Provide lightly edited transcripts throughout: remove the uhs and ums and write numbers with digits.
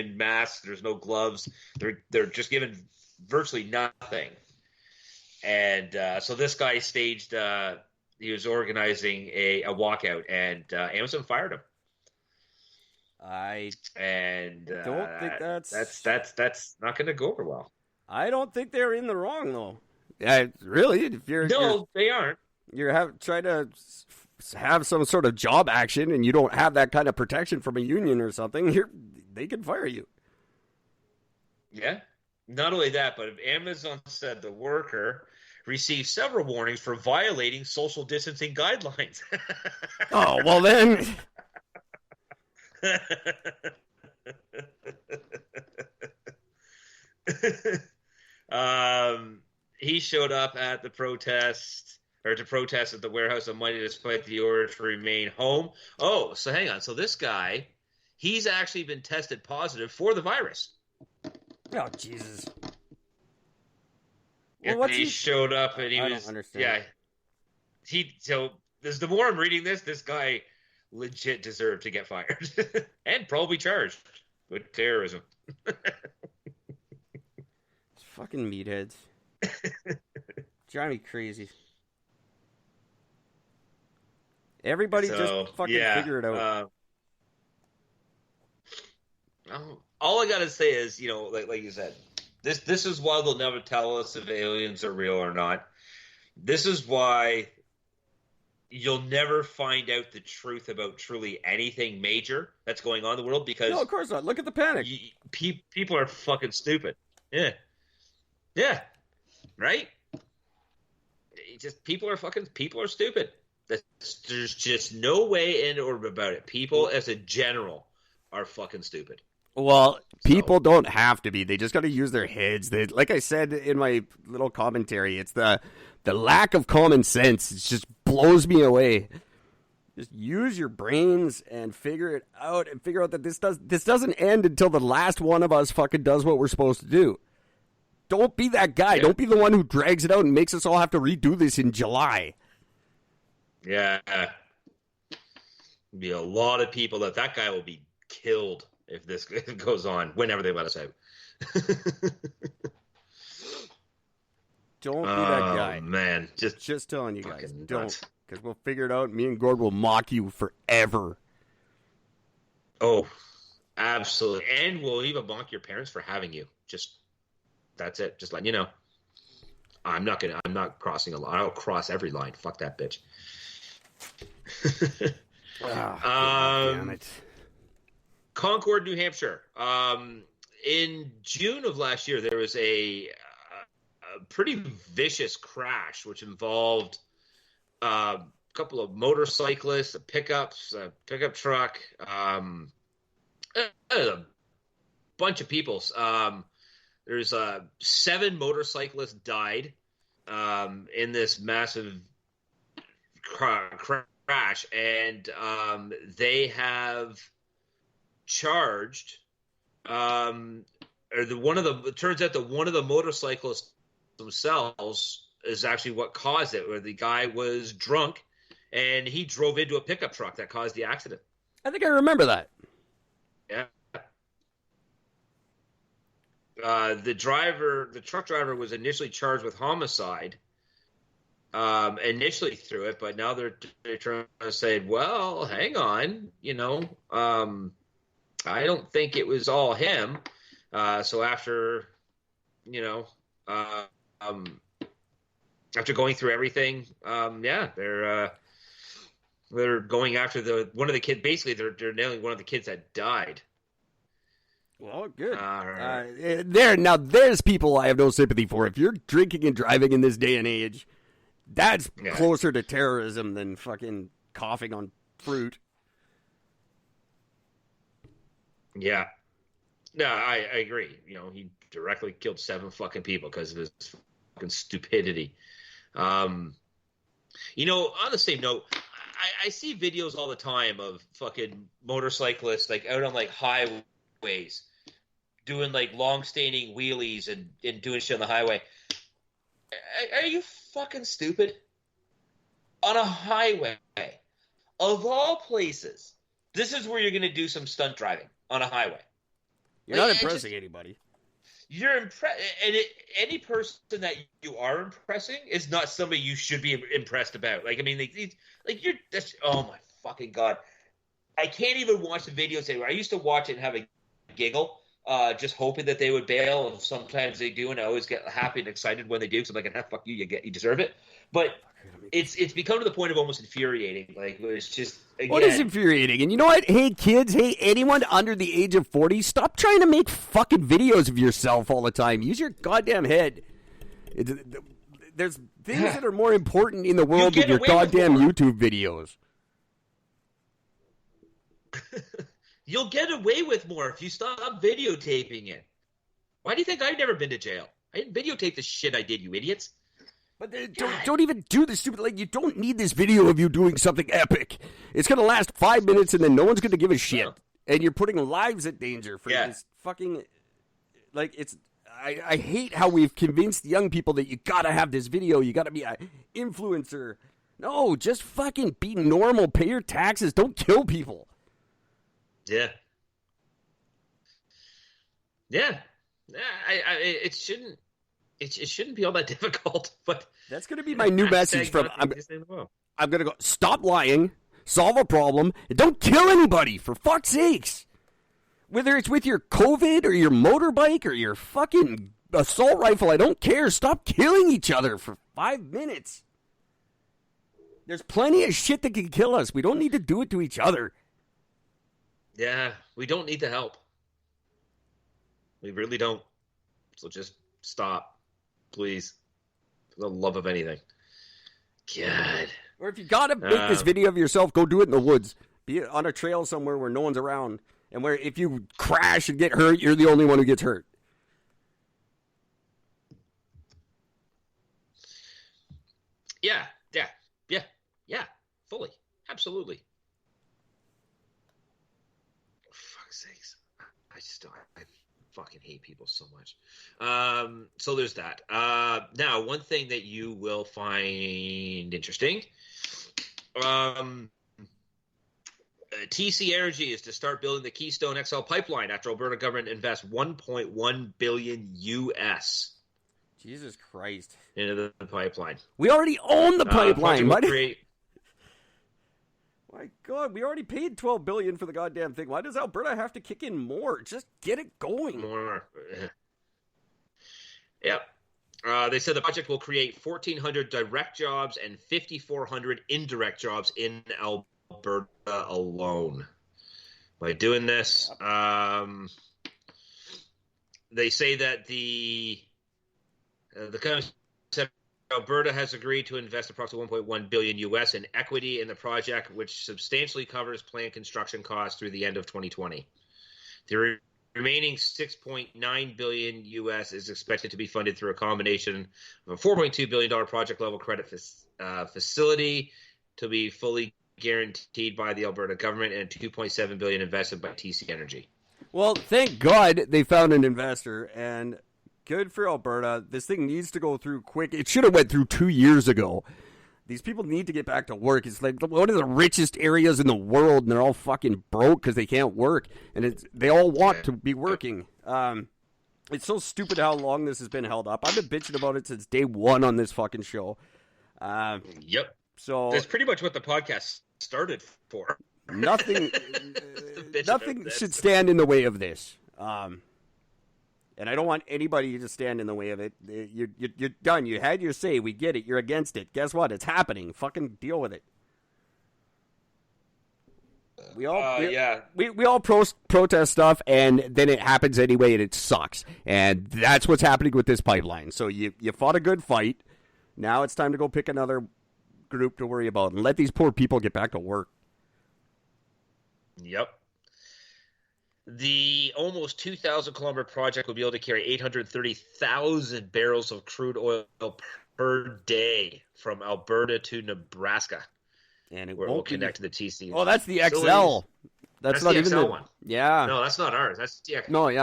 masks. There's no gloves. They're just given virtually nothing. And so this guy staged. He was organizing a walkout, and Amazon fired him. I And don't think that's not going to go over well. I don't think they're in the wrong though. Yeah, really. If No, they aren't. trying to have some sort of job action, and you don't have that kind of protection from a union or something, they can fire you. Yeah. Not only that, but Amazon said the worker received several warnings for violating social distancing guidelines. Oh well, then. He showed up at the protest or to protest at the warehouse on Monday despite the order to remain home. Oh, so hang on. So this guy, he's actually been tested positive for the virus. Oh Jesus! Well, he showed up and he was. Don't understand. Yeah. So the more I'm reading this guy legit deserved to get fired and probably charged with terrorism. Fucking meatheads. Drive me crazy. Everybody just fucking figure it out. All I gotta say is, like you said, this is why they'll never tell us if aliens are real or not. This is why you'll never find out the truth about truly anything major that's going on in the world because no, of course not. Look at the panic. People are fucking stupid. Yeah, right. People are stupid. There's just no way in or about it. People, as a general, are fucking stupid. Well, people don't have to be. They just got to use their heads. Like I said in my little commentary, it's the lack of common sense. It just blows me away. Just use your brains and figure it out, and figure out that this doesn't end until the last one of us fucking does what we're supposed to do. Don't be that guy. Yeah. Don't be the one who drags it out and makes us all have to redo this in July. Yeah. Be a lot of people that guy will be killed if this goes on, whenever they let us out. Don't be that guy. Man. Just telling you guys. Don't. Because we'll figure it out. Me and Gord will mock you forever. Oh, absolutely. And we'll even mock your parents for having you. That's it. Just letting you know. I'm not crossing a line. I'll cross every line. Fuck that bitch. Damn it. Concord, New Hampshire. In June of last year, there was a pretty vicious crash, which involved a couple of motorcyclists, a pickup truck, a bunch of people. There's 7 motorcyclists died in this massive crash, and they have charged it turns out that one of the motorcyclists themselves is actually what caused it, where the guy was drunk and he drove into a pickup truck that caused the accident. I think I remember that. Yeah. The truck driver was initially charged with homicide initially through it, but now they're trying to say, well, hang on, I don't think it was all him. So after going through everything, they're going after one of the kids. Basically, they're nailing one of the kids that died. Well, good. There's people I have no sympathy for. If you're drinking and driving in this day and age, that's closer to terrorism than fucking coughing on fruit. Yeah. No, I agree. He directly killed 7 fucking people because of his fucking stupidity. On the same note, I see videos all the time of fucking motorcyclists like out on like highways doing like long-standing wheelies and doing shit on the highway. Are you fucking stupid? On a highway, of all places, this is where you're going to do some stunt driving, on a highway. You're not impressing anybody. You're and any person that you are impressing is not somebody you should be impressed about. Like, I mean, like you're. That's, oh my fucking god! I can't even watch the videos anymore. I used to watch it and have a giggle, just hoping that they would bail, and sometimes they do, and I always get happy and excited when they do. So I'm like, fuck you, you deserve it. But it's become to the point of almost infuriating. Like, it's just, again, what is infuriating? And you know what? Hey, kids, hey, anyone under the age of 40, stop trying to make fucking videos of yourself all the time. Use your goddamn head. There's things that are more important in the world than your goddamn YouTube videos. You'll get away with more if you stop videotaping it. Why do you think I've never been to jail? I didn't videotape the shit I did, you idiots. But don't even do this stupid. Like, you don't need this video of you doing something epic. It's gonna last 5 minutes, and then no one's gonna give a shit. And you're putting lives at danger for this fucking. Like, it's. I hate how we've convinced young people that you gotta have this video. You gotta be an influencer. No, just fucking be normal. Pay your taxes. Don't kill people. Yeah. Yeah. It shouldn't. It shouldn't be all that difficult, but that's going to be my new message from. I'm going to go. Stop lying. Solve a problem. And don't kill anybody, for fuck's sakes. Whether it's with your COVID or your motorbike or your fucking assault rifle, I don't care. Stop killing each other for 5 minutes. There's plenty of shit that can kill us. We don't need to do it to each other. Yeah, we don't need the help. We really don't. So just stop. Please. For the love of anything. God. Or if you gotta make this video of yourself, go do it in the woods. Be on a trail somewhere where no one's around. And where if you crash and get hurt, you're the only one who gets hurt. Yeah. Fully. Absolutely. For fuck's sakes. I fucking hate people so much. So there's that. Now, one thing that you will find interesting, TC Energy is to start building the Keystone XL pipeline after Alberta government invests $1.1 billion US. Jesus Christ. Into the pipeline. We already own the pipeline. My God, we already paid $12 billion for the goddamn thing. Why does Alberta have to kick in more? Just get it going. More. Yep. They said the project will create 1,400 direct jobs and 5,400 indirect jobs in Alberta alone. By doing this, they say that the Alberta has agreed to invest approximately $1.1 billion US in equity in the project, which substantially covers planned construction costs through the end of 2020. The remaining $6.9 billion US is expected to be funded through a combination of a $4.2 billion project level credit facility to be fully guaranteed by the Alberta government and $2.7 billion invested by TC Energy. Well, thank God they found an investor, and good for Alberta. This thing needs to go through quick. It should have went through 2 years ago. These people need to get back to work. It's like one of the richest areas in the world, and they're all fucking broke because they can't work. And they all want to be working. It's so stupid how long this has been held up. I've been bitching about it since day one on this fucking show. Yep. So that's pretty much what the podcast started for. Nothing should stand in the way of this. And I don't want anybody to stand in the way of it. You're done. You had your say. We get it. You're against it. Guess what? It's happening. Fucking deal with it. We all protest stuff, and then it happens anyway, and it sucks. And that's what's happening with this pipeline. So you fought a good fight. Now it's time to go pick another group to worry about and let these poor people get back to work. Yep. The almost 2,000-kilometer project will be able to carry 830,000 barrels of crude oil per day from Alberta to Nebraska. And it will connect to the TC. Oh, that's the XL. That's not the even XL the one. Yeah. No, that's not ours. That's the XL one.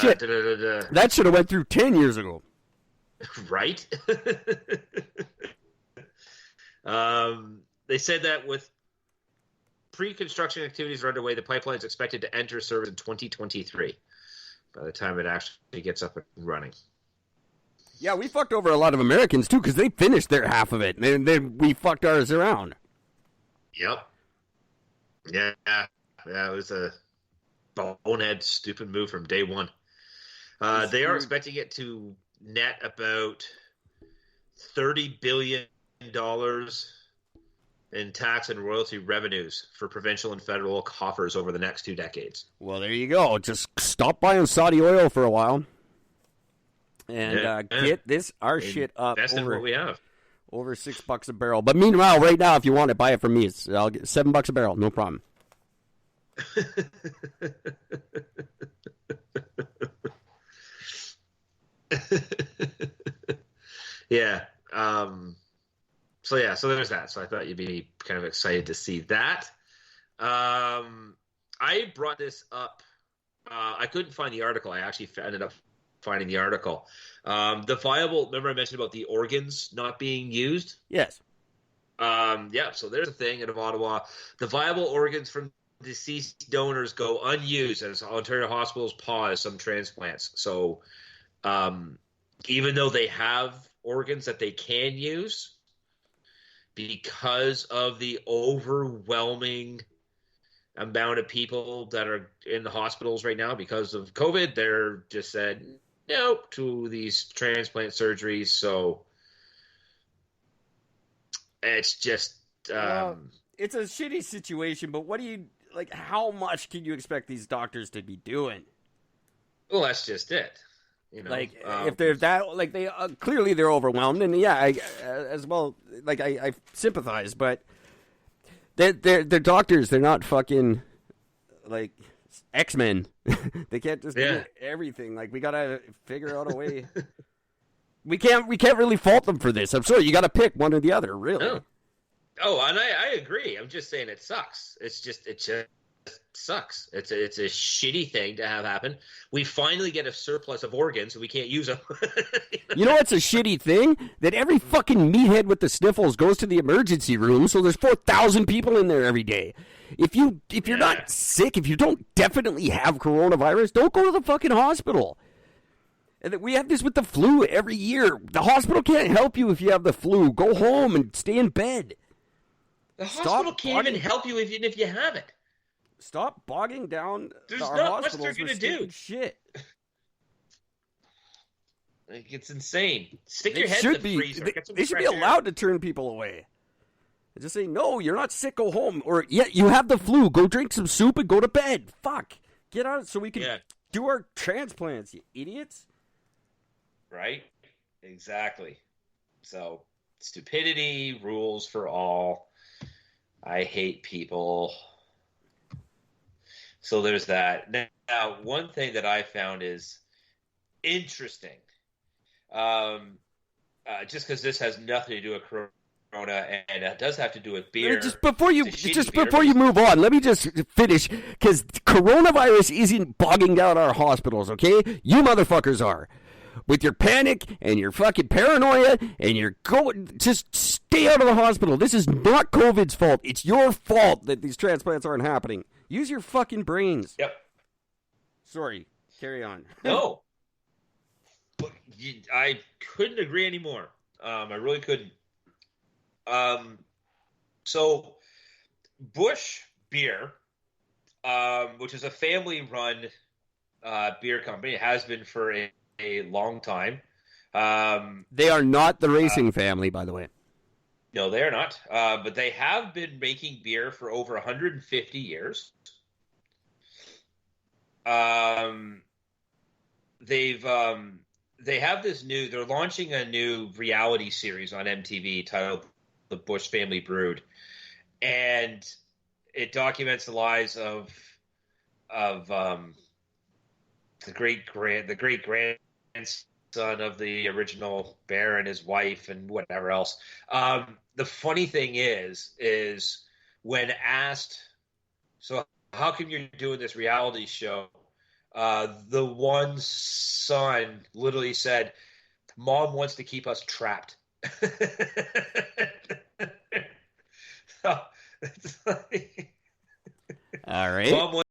Shit. That should have went through 10 years ago. Right? They said that with pre-construction activities are underway. The pipeline is expected to enter service in 2023 by the time it actually gets up and running. Yeah, we fucked over a lot of Americans, too, because they finished their half of it, and then we fucked ours around. Yep. Yeah, it was a bonehead, stupid move from day one. They are expecting it to net about $30 billion in tax and royalty revenues for provincial and federal coffers over the next 2 decades. Well, there you go. Just stop buying Saudi oil for a while. And get our shit up. Best of what we have. Over $6 a barrel. But meanwhile, right now, if you want it, buy it from me. I'll get $7 a barrel, no problem. Yeah. So there's that. So I thought you'd be kind of excited to see that. I brought this up. I couldn't find the article. I actually ended up finding the article. Remember I mentioned about the organs not being used? Yes. So there's a thing in Ottawa. The viable organs from deceased donors go unused as Ontario hospitals pause some transplants. So even though they have organs that they can use, because of the overwhelming amount of people that are in the hospitals right now because of COVID, they're just said nope to these transplant surgeries. So it's just it's a shitty situation, but what do you like? How much can you expect these doctors to be doing? Well, that's just it. You know, like if they're that, like they clearly they're overwhelmed, and yeah, I as well. Like I sympathize, but they're doctors. They're not fucking like X-Men. They can't just do everything. Like we gotta figure out a way. we can't really fault them for this. I'm sorry, you gotta pick one or the other. Really. No. Oh, and I agree. I'm just saying it sucks. It just sucks. It's a shitty thing to have happen. We finally get a surplus of organs and we can't use them. You know what's a shitty thing? That every fucking meathead with the sniffles goes to the emergency room, so there's 4,000 people in there every day. If you're not sick, if you don't definitely have coronavirus, don't go to the fucking hospital. And we have this with the flu every year. The hospital can't help you if you have the flu. Go home and stay in bed. The hospital can't even help you even if you have it. Stop bogging down There's our not much hospitals they're with gonna do. Shit. Like, it's insane. Stick your head in the freezer. They should be allowed to turn people away. Just say, no, you're not sick, go home. Or, yeah, you have the flu, go drink some soup and go to bed. Fuck. Get out so we can do our transplants, you idiots. Right? Exactly. So, stupidity, rules for all. I hate people. So there's that. Now, one thing that I found is interesting, just because this has nothing to do with Corona, and it does have to do with beer. Just before you move on, let me just finish, because coronavirus isn't bogging down our hospitals, okay? You motherfuckers are. With your panic and your fucking paranoia and your just stay out of the hospital. This is not COVID's fault. It's your fault that these transplants aren't happening. Use your fucking brains. Yep. Sorry. Carry on. No. But I couldn't agree anymore. I really couldn't. So Busch Beer, which is a family-run beer company, has been for a long time. They are not the racing family, by the way. No, they are not. But they have been making beer for over 150 years. They have this they're launching a new reality series on MTV titled The Busch Family Brewed. And it documents the lives of the great grandson of the original bear and his wife and whatever else. The funny thing is when asked, so how come you're doing this reality show? The one son literally said, "Mom wants to keep us trapped." So, it's like, All right. Mom